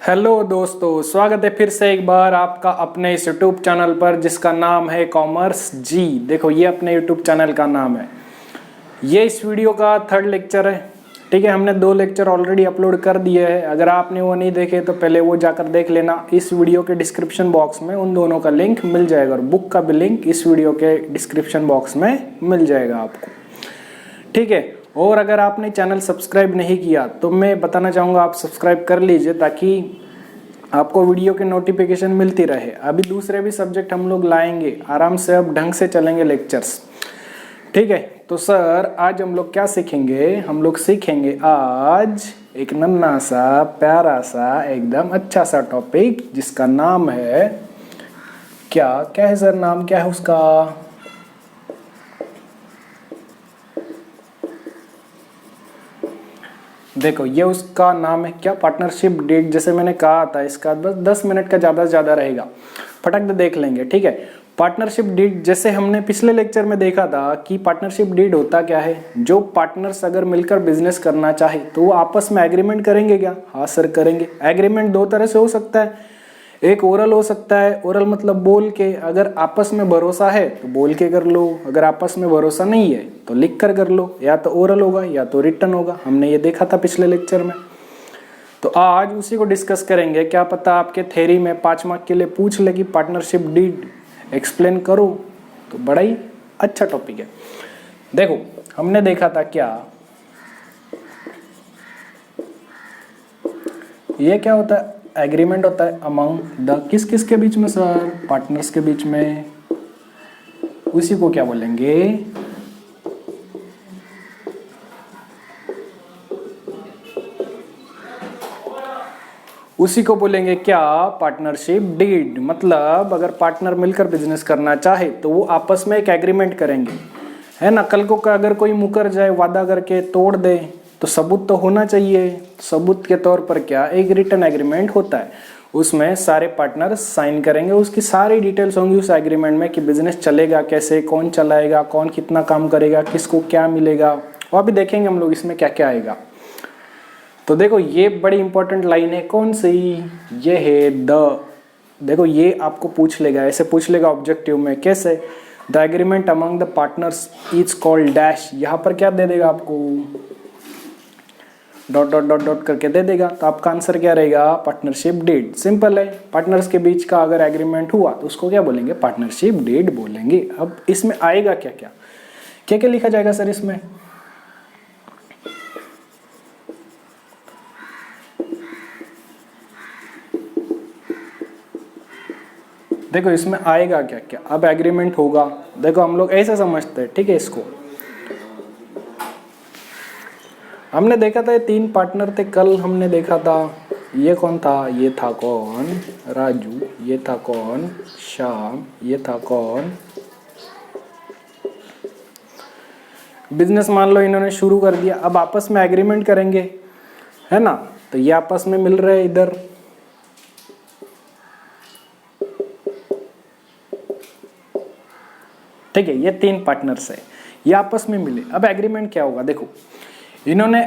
Hello दोस्तों, स्वागत है फिर से एक बार आपका अपने इस यूट्यूब चैनल पर जिसका नाम है कॉमर्स जी। देखो, ये अपने यूट्यूब चैनल का नाम है। ये इस वीडियो का थर्ड लेक्चर है। ठीक है, हमने 2 लेक्चर ऑलरेडी अपलोड कर दिए हैं। अगर आपने वो नहीं देखे तो पहले वो जाकर देख लेना। इस वीडियो के डिस्क्रिप्शन बॉक्स में उन दोनों का लिंक मिल जाएगा और बुक का भी लिंक इस वीडियो के डिस्क्रिप्शन बॉक्स में मिल जाएगा आपको। ठीक है, और अगर आपने चैनल सब्सक्राइब नहीं किया तो मैं बताना चाहूँगा आप सब्सक्राइब कर लीजिए ताकि आपको वीडियो की नोटिफिकेशन मिलती रहे। अभी दूसरे भी सब्जेक्ट हम लोग लाएंगे, आराम से अब ढंग से चलेंगे लेक्चर्स। ठीक है, तो सर आज हम लोग क्या सीखेंगे? हम लोग सीखेंगे आज एक नन्हा सा प्यारा सा एकदम अच्छा सा टॉपिक जिसका नाम है क्या है सर? नाम क्या है उसका? देखो, ये उसका नाम है क्या? Partnership deed. जैसे मैंने कहा था, इसका बस 10 मिनट का ज़्यादा से ज़्यादा रहेगा, फटक से देख लेंगे। ठीक है, पार्टनरशिप डीड जैसे हमने पिछले लेक्चर में देखा था कि पार्टनरशिप डीड होता क्या है। जो पार्टनर्स अगर मिलकर बिजनेस करना चाहे तो वो आपस में एग्रीमेंट करेंगे क्या? हाँ सर, करेंगे। एग्रीमेंट 2 तरह से हो सकता है। एक ओरल हो सकता है, ओरल मतलब बोल के। अगर आपस में भरोसा है तो बोल के कर लो, अगर आपस में भरोसा नहीं है तो लिख कर लो। या तो ओरल होगा या तो रिटन होगा, हमने ये देखा था पिछले लेक्चर में। तो आज उसी को डिस्कस करेंगे। क्या पता आपके थ्योरी में 5 मार्क के लिए पूछ ले कि पार्टनरशिप डीड एक्सप्लेन करो, तो बड़ा ही अच्छा टॉपिक है। देखो, हमने देखा था क्या, ये क्या होता है? एग्रीमेंट होता है अमंग द किस के बीच में सर? पार्टनर्स के बीच में। उसी को क्या बोलेंगे? उसी को बोलेंगे क्या? Partnership deed. मतलब अगर पार्टनर मिलकर बिजनेस करना चाहे तो वो आपस में एक एग्रीमेंट करेंगे, है ना। कल को अगर कोई मुकर जाए, वादा करके तोड़ दे, तो सबूत तो होना चाहिए। सबूत के तौर पर क्या? एक रिटन एग्रीमेंट होता है, उसमें सारे पार्टनर साइन करेंगे। उसकी सारी डिटेल्स होंगी उस एग्रीमेंट में कि बिजनेस चलेगा कैसे, कौन चलाएगा, कौन कितना काम करेगा, किसको क्या मिलेगा। और भी देखेंगे हम लोग इसमें क्या क्या आएगा। तो देखो, ये बड़ी इंपॉर्टेंट लाइन है। कौन सी? ये है द। देखो, ये आपको पूछ लेगा, ऐसे पूछ लेगा ऑब्जेक्टिव में। कैसे? The agreement among the partners is called dash. यहाँ पर क्या दे देगा आपको? डॉट डॉट डॉट डॉट करके दे देगा। तो आपका आंसर क्या रहेगा? Partnership deed. सिंपल है। पार्टनर्स के बीच का अगर एग्रीमेंट हुआ तो उसको क्या बोलेंगे? पार्टनरशिप डीड बोलेंगे। अब इसमें आएगा क्या क्या क्या क्या लिखा जाएगा सर इसमें? देखो, इसमें आएगा क्या क्या? अब एग्रीमेंट होगा। देखो, हम लोग ऐसे समझते हैं। ठीक है, इसको हमने देखा था, ये 3 पार्टनर थे। कल हमने देखा था, ये कौन था? ये था कौन? राजू। ये था कौन? श्याम। ये था कौन? बिजनेस मान लो इन्होंने शुरू कर दिया। अब आपस में एग्रीमेंट करेंगे, है ना। तो ये आपस में मिल रहे हैं इधर। ठीक है, ये 3 पार्टनर्स है, ये आपस में मिले। अब एग्रीमेंट क्या होगा? देखो, इन्होंने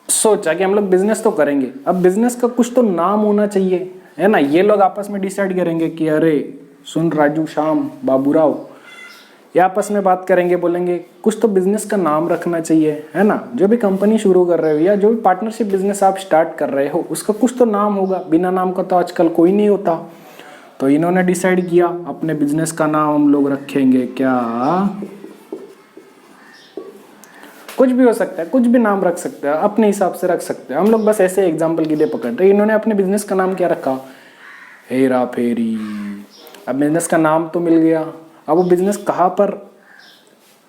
सोचा कि हम लोग बिजनेस तो करेंगे। अब बिजनेस का कुछ तो नाम होना चाहिए, है ना। ये लोग आपस में डिसाइड करेंगे कि अरे सुन राजू, श्याम, बाबूराव, ये आपस में बात करेंगे, बोलेंगे कुछ तो बिजनेस का नाम रखना चाहिए, है ना। जो भी कंपनी शुरू कर रहे हो या जो भी पार्टनरशिप बिजनेस आप स्टार्ट कर रहे हो, उसका कुछ तो नाम होगा। बिना नाम का तो आजकल कोई नहीं होता। तो इन्होंने डिसाइड किया अपने बिजनेस का नाम हम लोग रखेंगे क्या? कुछ भी हो सकता है, कुछ भी नाम रख सकते हैं, अपने हिसाब से रख सकते हैं। हम लोग बस ऐसे एग्जांपल के लिए पकड़ रहे। इन्होंने अपने बिजनेस का नाम क्या रखा? हेरा फेरी। अब बिजनेस का नाम तो मिल गया। अब वो बिजनेस कहाँ पर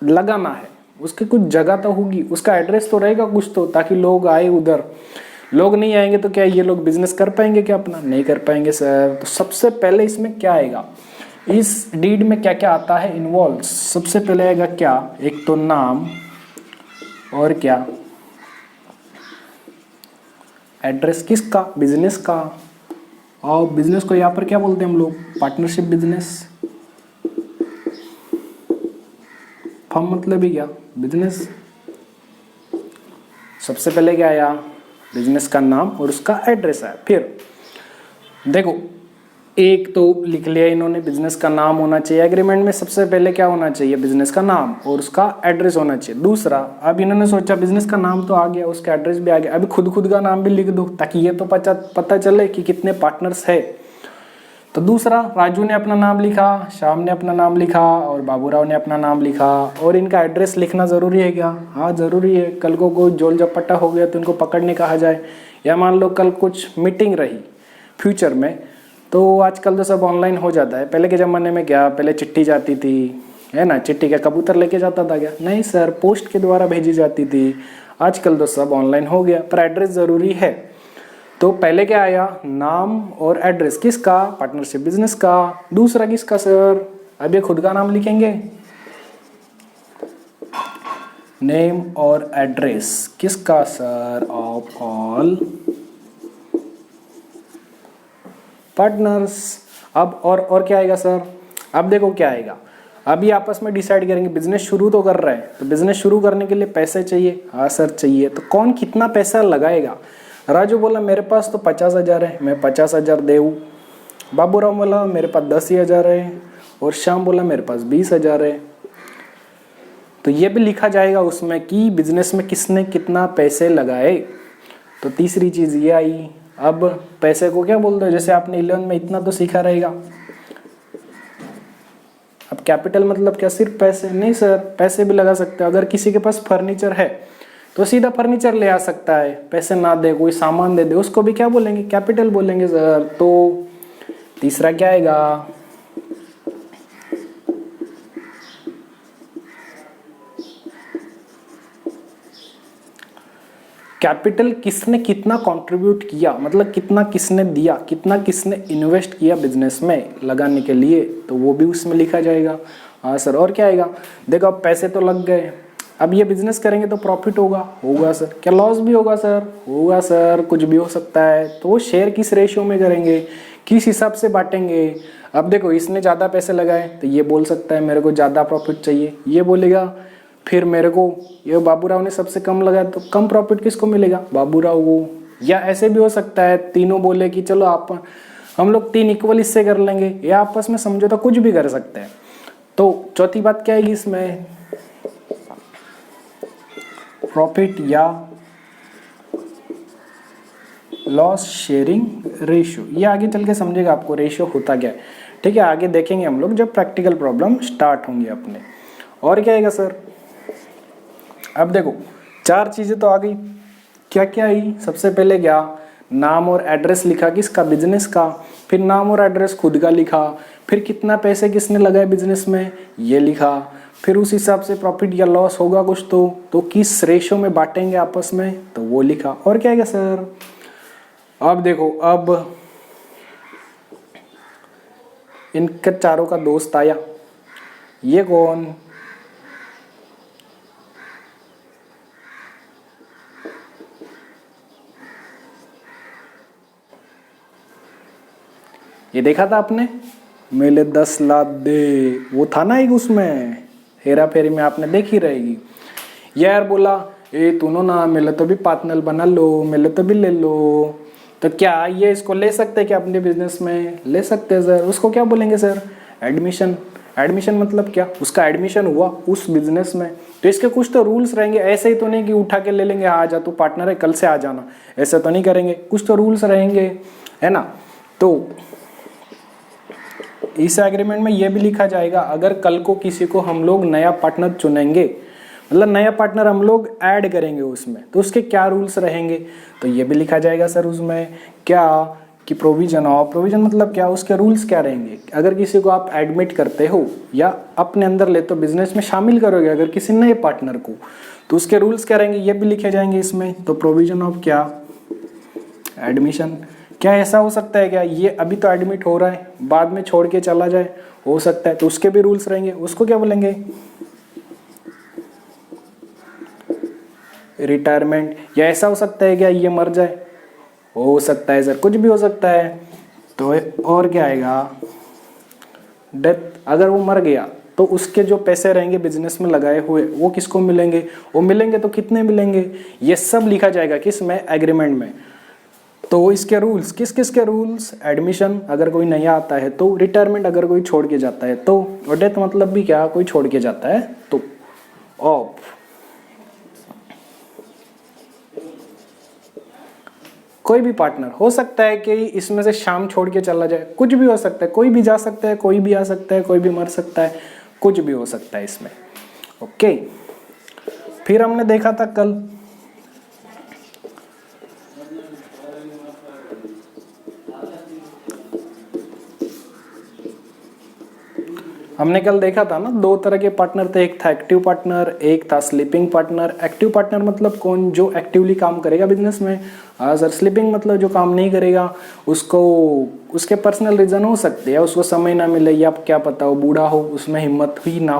लगाना है, उसकी कुछ जगह तो होगी, उसका एड्रेस तो रहेगा कुछ तो, ताकि लोग आए उधर। लोग नहीं आएंगे तो क्या ये लोग बिजनेस कर पाएंगे क्या अपना? नहीं कर पाएंगे सर। तो सबसे पहले इसमें क्या आएगा? इस डीड में क्या क्या आता है इन्वॉल्व? सबसे पहले आएगा क्या? एक तो नाम, और क्या? एड्रेस किसका? बिजनेस का। और बिजनेस को यहाँ पर क्या बोलते हैं हम लोग? Partnership business. फर्म मतलब ही क्या? बिजनेस। सबसे पहले क्या आया? बिजनेस का नाम और उसका एड्रेस है। फिर देखो एक तो लिख लिया इन्होंने, बिजनेस का नाम होना चाहिए। एग्रीमेंट में सबसे पहले क्या होना चाहिए, बिजनेस का नाम और उसका एड्रेस होना चाहिए। दूसरा, अब इन्होंने सोचा बिजनेस का नाम तो आ गया, उसका एड्रेस भी आ गया, अभी खुद का नाम भी लिख दो ताकि ये तो पता चले कि कितने पार्टनर्स है। तो दूसरा, राजू ने अपना नाम लिखा, श्याम ने अपना नाम लिखा और बाबूराव ने अपना नाम लिखा। और इनका एड्रेस लिखना ज़रूरी है क्या? हाँ ज़रूरी है। कल को कोई जोल झपट्टा हो गया तो इनको पकड़ने कहा जाए, या मान लो कल कुछ मीटिंग रही फ्यूचर में, तो आजकल तो सब ऑनलाइन हो जाता है। पहले के ज़माने में क्या, पहले चिट्ठी जाती थी, है ना। चिट्ठी क्या कबूतर लेके जाता था क्या? नहीं सर, पोस्ट के द्वारा भेजी जाती थी। आजकल तो सब ऑनलाइन हो गया, पर एड्रेस ज़रूरी है। तो पहले क्या आया, नाम और एड्रेस किसका, पार्टनरशिप बिजनेस का। दूसरा किसका सर, अब ये खुद का नाम लिखेंगे, नेम और एड्रेस किसका सर, ऑफ ऑल पार्टनर्स। अब और क्या आएगा सर, अब देखो क्या आएगा। अब ये आपस में डिसाइड करेंगे, बिजनेस शुरू तो कर रहे हैं, तो बिजनेस शुरू करने के लिए पैसे चाहिए। हाँ सर चाहिए। तो कौन कितना पैसा लगाएगा? राजू बोला मेरे पास तो 50,000 है, मैं 50,000 देऊँ। बाबूराव बोला मेरे पास 10,000 है, और श्याम बोला मेरे पास 20,000 है। तो ये भी लिखा जाएगा उसमें कि बिजनेस में किसने कितना पैसे लगाए। तो तीसरी चीज़ ये आई। अब पैसे को क्या बोलते हैं, जैसे आपने 11 में इतना तो सीखा रहेगा। अब कैपिटल मतलब क्या, सिर्फ पैसे? नहीं सर, पैसे भी लगा सकते हैं। अगर किसी के पास फर्नीचर है तो सीधा फर्नीचर ले आ सकता है, पैसे ना दे कोई सामान दे दे, उसको भी क्या बोलेंगे, कैपिटल बोलेंगे सर। तो तीसरा क्या आएगा, कैपिटल किसने कितना कंट्रीब्यूट किया, मतलब कितना किसने दिया, कितना किसने इन्वेस्ट किया बिजनेस में लगाने के लिए, तो वो भी उसमें लिखा जाएगा। हाँ सर। और क्या आएगा, देखो अब पैसे तो लग गए, अब ये बिजनेस करेंगे तो प्रॉफिट होगा, होगा सर। क्या लॉस भी होगा सर? होगा सर, कुछ भी हो सकता है। तो वो शेयर किस रेशियो में करेंगे, किस हिसाब से बांटेंगे। अब देखो इसने ज़्यादा पैसे लगाए तो ये बोल सकता है मेरे को ज़्यादा प्रॉफिट चाहिए, ये बोलेगा। फिर मेरे को, ये बाबूराव ने सबसे कम लगाया तो कम प्रॉफिट किसको मिलेगा, बाबूराव को। या ऐसे भी हो सकता है तीनों बोले कि चलो आप हम लोग 3 इक्वल हिस्से कर लेंगे, या आपस में समझौता कुछ भी कर सकते हैं। तो चौथी बात क्या आएगी इसमें, प्रॉफिट या लॉस शेयरिंग रेशियो। ये आगे चल के समझेगा आपको रेशियो होता क्या है, ठीक है। आगे देखेंगे हम लोग जब प्रैक्टिकल प्रॉब्लम स्टार्ट होंगे अपने। और क्या आएगा सर, अब देखो 4 चीजें तो आ गई। क्या क्या आई, सबसे पहले क्या, नाम और एड्रेस लिखा किसका, बिजनेस का। फिर नाम और एड्रेस खुद का लिखा। फिर कितना पैसे किसने लगाए बिजनेस में, ये लिखा। फिर उस हिसाब से प्रॉफिट या लॉस होगा कुछ तो किस रेशो में बांटेंगे आपस में, तो वो लिखा। और क्या है सर, अब देखो, अब इनके चारों का दोस्त आया, ये कौन, ये देखा था आपने, मेले 10 लाख दे, वो था ना एक उसमें हेरा फेरी में, आपने देखी रहेगी। यार बोला ए तूनो ना मेले तो भी पार्टनर बना लो, मेले तो भी ले लो। तो क्या ये इसको ले सकते हैं क्या अपने बिजनेस में, ले सकते हैं सर। उसको क्या बोलेंगे सर, एडमिशन। एडमिशन मतलब क्या, उसका एडमिशन हुआ उस बिजनेस में, तो इसके कुछ तो रूल्स रहेंगे। ऐसे ही तो नहीं कि उठा के ले लेंगे, आ जा तू पार्टनर है कल से आ जाना, ऐसा तो नहीं करेंगे, कुछ तो रूल्स रहेंगे, है ना। तो इस एग्रीमेंट में ये भी लिखा जाएगा, अगर कल को किसी को हम लोग नया पार्टनर चुनेंगे, मतलब नया पार्टनर हम लोग ऐड करेंगे उसमें, तो उसके क्या रूल्स रहेंगे, तो ये भी लिखा जाएगा सर उसमें। क्या कि प्रोविजन ऑफ, प्रोविजन मतलब क्या, उसके रूल्स क्या रहेंगे। अगर किसी को आप एडमिट करते हो या अपने अंदर ले तो बिजनेस में शामिल करोगे अगर किसी नए पार्टनर को, तो उसके रूल्स क्या रहेंगे, ये भी लिखे जाएंगे इसमें। तो प्रोविजन ऑफ क्या, एडमिशन। क्या ऐसा हो सकता है क्या, ये अभी तो एडमिट हो रहा है, बाद में छोड़ के चला जाए, हो सकता है, तो उसके भी रूल्स रहेंगे, उसको क्या बोलेंगे, रिटायरमेंट। या ऐसा हो सकता है क्या ये मर जाए, हो सकता है सर, कुछ भी हो सकता है। तो और क्या आएगा, डेथ, अगर वो मर गया तो उसके जो पैसे रहेंगे बिजनेस में लगाए हुए वो किसको मिलेंगे, वो मिलेंगे तो कितने मिलेंगे, ये सब लिखा जाएगा किस में, एग्रीमेंट में। तो इसके रूल्स किस किस के रूल्स, एडमिशन अगर कोई नया आता है तो, रिटायरमेंट अगर कोई छोड़ के जाता है तो, और डेथ मतलब भी क्या, कोई छोड़ के जाता है तो, ऑफ। कोई भी पार्टनर हो सकता है कि इसमें से शाम छोड़ के चला जाए, कुछ भी हो सकता है, कोई भी जा सकता है, कोई भी आ सकता है, कोई भी मर सकता है, कुछ भी हो सकता है इसमें। ओके, फिर हमने देखा था कल हमने कल देखा था ना, दो तरह के पार्टनर थे, एक था एक्टिव पार्टनर, एक था स्लीपिंग पार्टनर। एक्टिव पार्टनर मतलब कौन, जो एक्टिवली काम करेगा बिजनेस में। सर स्लीपिंग मतलब जो काम नहीं करेगा, उसको उसके पर्सनल रीजन हो सकते हैं, उसको समय ना मिले या क्या पता हो बूढ़ा हो, उसमें हिम्मत ही ना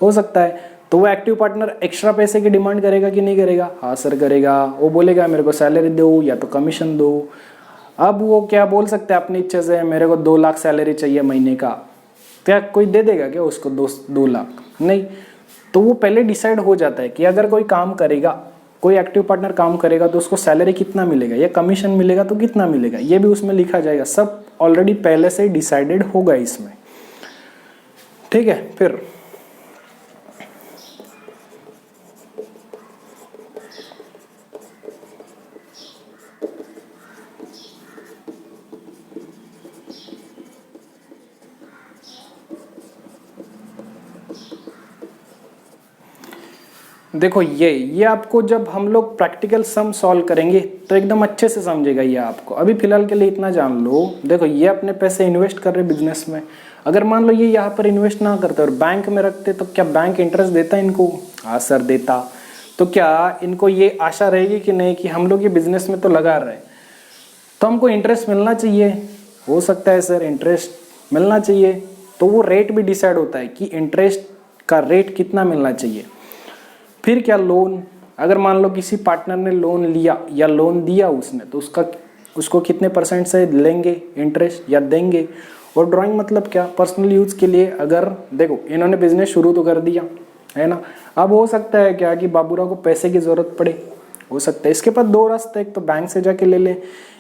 हो सकता है। तो वो एक्टिव पार्टनर एक्स्ट्रा पैसे की डिमांड करेगा कि नहीं करेगा, हाँ सर करेगा। वो बोलेगा मेरे को सैलरी दो या तो कमीशन दो। अब वो क्या बोल सकते हैं अपनी इच्छा से, मेरे को 2 लाख सैलरी चाहिए महीने का, क्या कोई दे देगा क्या उसको 2 लाख? नहीं। तो वो पहले डिसाइड हो जाता है कि अगर कोई काम करेगा, कोई एक्टिव पार्टनर काम करेगा तो उसको सैलरी कितना मिलेगा या कमीशन मिलेगा तो कितना मिलेगा, ये भी उसमें लिखा जाएगा। सब ऑलरेडी पहले से डिसाइडेड होगा इसमें, ठीक है। फिर देखो ये आपको जब हम लोग प्रैक्टिकल सम सॉल्व करेंगे तो एकदम अच्छे से समझेगा ये आपको। अभी फिलहाल के लिए इतना जान लो। देखो ये अपने पैसे इन्वेस्ट कर रहे बिजनेस में, अगर मान लो ये यहाँ पर इन्वेस्ट ना करते और बैंक में रखते तो क्या बैंक इंटरेस्ट देता इनको? हाँ सर देता। तो क्या इनको ये आशा रहेगी कि नहीं कि हम लोग ये बिजनेस में तो लगा रहे हैं तो हमको इंटरेस्ट मिलना चाहिए? हो सकता है सर इंटरेस्ट मिलना चाहिए। तो वो रेट भी डिसाइड होता है कि इंटरेस्ट का रेट कितना मिलना चाहिए। फिर क्या, लोन, अगर मान लो किसी पार्टनर ने लोन लिया या लोन दिया उसने, तो उसको कितने % से लेंगे इंटरेस्ट या देंगे। और ड्राइंग मतलब क्या, पर्सनल यूज के लिए। अगर देखो इन्होंने बिजनेस शुरू तो कर दिया है ना, अब हो सकता है क्या कि बाबूराव को पैसे की जरूरत पड़े, हो सकता है। इसके पास 2 रास्ते, एक तो बैंक से जाके ले ले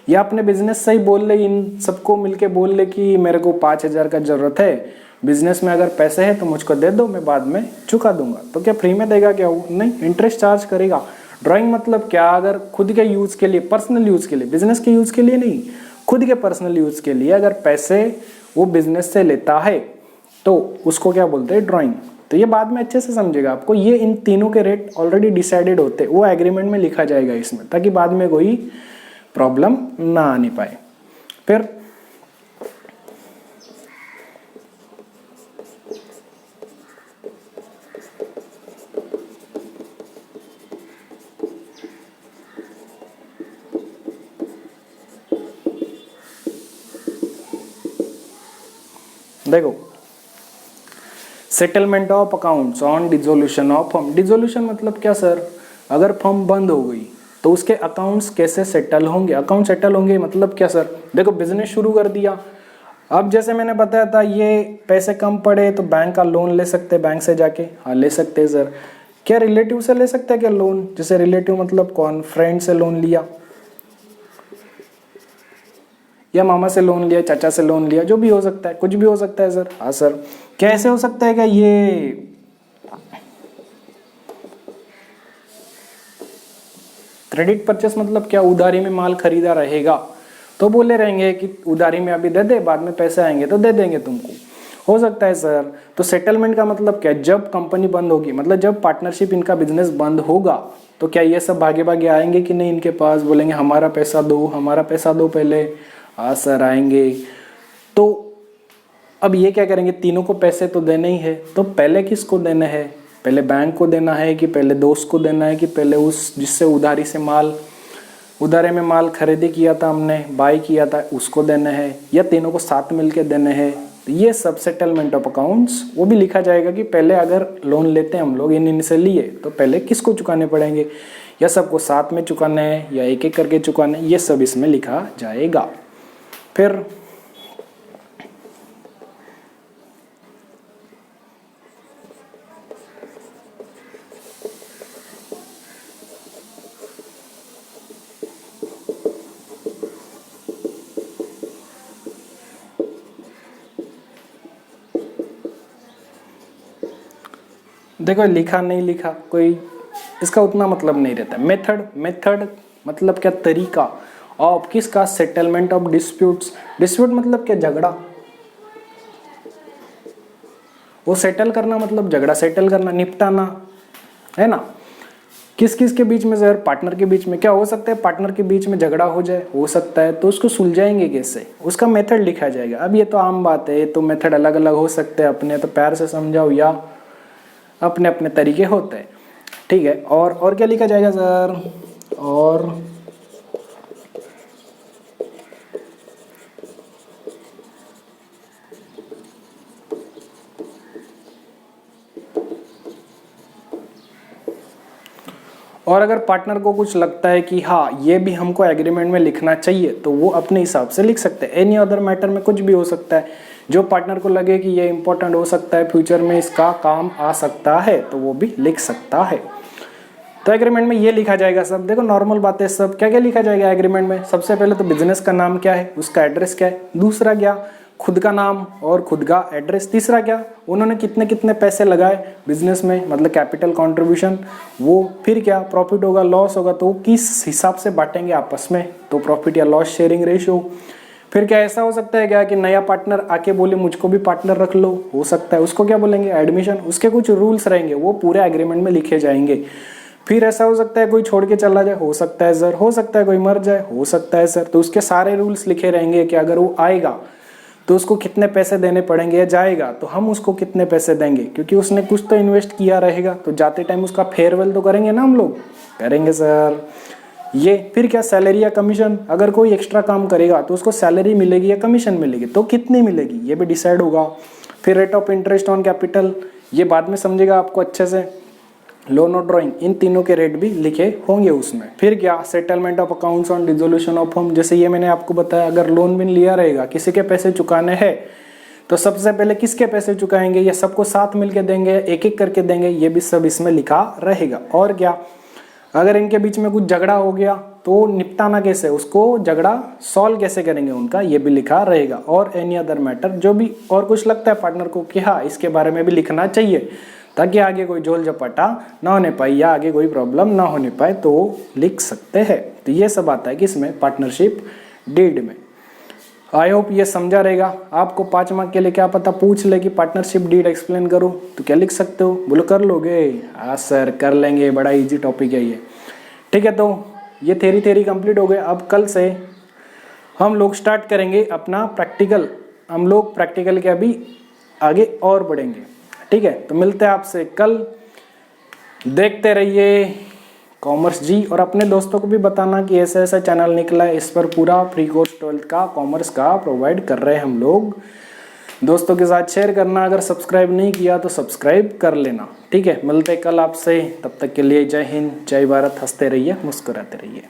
या अपने बिजनेस से ही बोल ले, इन सबको मिलके बोल ले कि मेरे को 5,000 का जरूरत है, बिजनेस में अगर पैसे हैं तो मुझको दे दो, मैं बाद में चुका दूंगा। तो क्या फ्री में देगा क्या वो? नहीं, इंटरेस्ट चार्ज करेगा। ड्राइंग मतलब क्या, अगर खुद के यूज के लिए, पर्सनल यूज के लिए, बिजनेस के यूज के लिए नहीं, खुद के पर्सनल यूज के लिए अगर पैसे वो बिजनेस से लेता है तो उसको क्या बोलते हैं, ड्राइंग। तो ये बाद में अच्छे से समझेगा आपको। ये इन तीनों के रेट ऑलरेडी डिसाइडेड होते हैं, वो एग्रीमेंट में लिखा जाएगा इसमें, ताकि बाद में कोई प्रॉब्लम ना आने पाए। फिर देखो, settlement of accounts on dissolution of firm. Dissolution मतलब क्या सर, अगर फर्म बंद हो गई तो उसके अकाउंट्स कैसे सेटल होंगे? अकाउंट सेटल होंगे मतलब क्या सर, देखो बिजनेस शुरू कर दिया, अब जैसे मैंने बताया था ये पैसे कम पड़े तो बैंक का लोन ले सकते हैं, बैंक से जाके। हाँ ले सकते हैं सर। क्या रिलेटिव से ले सकते हैं क्या लोन? जैसे रिलेटिव मतलब कौन, फ्रेंड से लोन लिया या मामा से लोन लिया, चाचा से लोन लिया, जो भी हो सकता है, कुछ भी हो सकता है सर। हाँ सर। कैसे हो सकता है क्या, ये क्रेडिट परचेस मतलब क्या, उधारी में माल खरीदा रहेगा तो बोले रहेंगे कि उधारी में अभी दे दे, बाद में पैसे आएंगे तो दे देंगे तुमको, हो सकता है सर। तो सेटलमेंट का मतलब क्या, जब कंपनी बंद होगी, मतलब जब पार्टनरशिप इनका बिजनेस बंद होगा तो क्या ये सब भागे भागे आएंगे कि नहीं इनके पास, बोलेंगे हमारा पैसा दो, हमारा पैसा दो पहले। हाँ सर आएंगे। तो अब ये क्या करेंगे, तीनों को पैसे तो देने ही है, तो पहले किसको देने हैं, पहले बैंक को देना है कि पहले दोस्त को देना है कि पहले उस जिससे उधारी से माल, उधारे में माल खरीदी किया था हमने, बाई किया था, उसको देना है, या तीनों को साथ मिलके देने हैं। तो ये सब सेटलमेंट ऑफ अकाउंट्स वो भी लिखा जाएगा कि पहले अगर लोन लेते हैं हम लोग इन से लिए तो पहले किसको चुकाने पड़ेंगे, या सबको साथ में चुकाने हैं या एक एक करके चुकाने, ये सब इसमें लिखा जाएगा। फिर देखो लिखा नहीं लिखा कोई इसका उतना मतलब नहीं रहता। मेथड, मेथड मतलब क्या, तरीका। ऑफ किसका, सेटलमेंट ऑफ डिस्प्यूट्स। डिस्प्यूट मतलब क्या, झगड़ा। वो सेटल करना मतलब झगड़ा सेटल करना, निपटाना, है ना। किस किस के बीच में सर, पार्टनर के बीच में। क्या हो सकता है, पार्टनर के बीच में झगड़ा हो जाए, हो सकता है, तो उसको सुलझाएंगे कैसे, उसका मेथड लिखा जाएगा। अब ये तो आम बात है, ये तो मेथड अलग अलग हो सकते हैं, अपने तो प्यार से समझाओ या अपने अपने तरीके होते हैं, ठीक है। और क्या लिखा जाएगा सर, और अगर पार्टनर को कुछ लगता है कि हाँ ये भी हमको एग्रीमेंट में लिखना चाहिए, तो वो अपने हिसाब से लिख सकते हैं। एनी अदर मैटर में कुछ भी हो सकता है, जो पार्टनर को लगे कि ये इंपॉर्टेंट हो सकता है, फ्यूचर में इसका काम आ सकता है, तो वो भी लिख सकता है। तो एग्रीमेंट में ये लिखा जाएगा सब। देखो नॉर्मल बातें सब, क्या क्या लिखा जाएगा एग्रीमेंट में। सबसे पहले तो बिजनेस का नाम क्या है, उसका एड्रेस क्या है। दूसरा क्या, खुद का नाम और खुद का एड्रेस। तीसरा क्या, उन्होंने कितने कितने पैसे लगाए बिजनेस में, मतलब कैपिटल कंट्रीब्यूशन वो। फिर क्या, प्रॉफिट होगा लॉस होगा तो किस हिसाब से बांटेंगे आपस में, तो प्रॉफिट या लॉस शेयरिंग रेशियो। फिर क्या ऐसा हो सकता है क्या कि नया पार्टनर आके बोले मुझको भी पार्टनर रख लो, हो सकता है, उसको क्या बोलेंगे, एडमिशन। उसके कुछ रूल्स रहेंगे, वो पूरे एग्रीमेंट में लिखे जाएंगे। फिर ऐसा हो सकता है कोई छोड़ के चला जाए, हो सकता है सर। हो सकता है कोई मर जाए, हो सकता है सर। तो उसके सारे रूल्स लिखे रहेंगे कि अगर वो आएगा तो उसको कितने पैसे देने पड़ेंगे, या जाएगा तो हम उसको कितने पैसे देंगे, क्योंकि उसने कुछ तो इन्वेस्ट किया रहेगा। तो जाते टाइम उसका फेयरवेल तो करेंगे ना हम लोग, करेंगे सर। ये फिर क्या, सैलरी या कमीशन। अगर कोई एक्स्ट्रा काम करेगा तो उसको सैलरी मिलेगी या कमीशन मिलेगी, तो कितनी मिलेगी ये भी डिसाइड होगा। फिर rate of interest on capital, ये बाद में समझेगा आपको अच्छे से। लोन और ड्राइंग, इन तीनों के रेट भी लिखे होंगे उसमें। फिर क्या, settlement of accounts on dissolution of home. जैसे ये मैंने आपको बताया, अगर लोन भी लिया रहेगा, किसी के पैसे चुकाने हैं, तो सबसे पहले किसके पैसे चुकाएंगे, या सबको साथ मिलके देंगे, एक एक करके देंगे, ये भी सब इसमें लिखा रहेगा। और क्या, अगर इनके बीच में कुछ झगड़ा हो गया तो निपटाना कैसे, उसको झगड़ा सॉल्व कैसे करेंगे उनका, ये भी लिखा रहेगा। और एनी अदर मैटर, जो भी और कुछ लगता है पार्टनर को कि हाँ इसके बारे में भी लिखना चाहिए, ताकि आगे कोई झोल झपटा ना होने पाए या आगे कोई प्रॉब्लम ना होने पाए, तो लिख सकते हैं। तो ये सब आता है कि इसमें पार्टनरशिप डीड में। आई होप ये समझा रहेगा। आपको 5 मार्क के लिए क्या पता पूछ ले कि पार्टनरशिप डीड एक्सप्लेन करो, तो क्या लिख सकते हो, बोलो कर लोगे। हाँ सर कर लेंगे, बड़ा इजी टॉपिक है ये, ठीक है। तो ये थेरी कंप्लीट हो गए। अब कल से हम लोग स्टार्ट करेंगे अपना प्रैक्टिकल। हम लोग प्रैक्टिकल के अभी आगे और बढ़ेंगे, ठीक है। तो मिलते हैं आपसे कल। देखते रहिए कॉमर्स जी, और अपने दोस्तों को भी बताना कि ऐसा ऐसा चैनल निकला है, इस पर पूरा फ्री कोर्स 12th का कॉमर्स का प्रोवाइड कर रहे हैं हम लोग। दोस्तों के साथ शेयर करना, अगर सब्सक्राइब नहीं किया तो सब्सक्राइब कर लेना, ठीक है। मिलते कल आपसे, तब तक के लिए जय हिंद, जय भारत। हंसते रहिए, मुस्कुराते रहिए।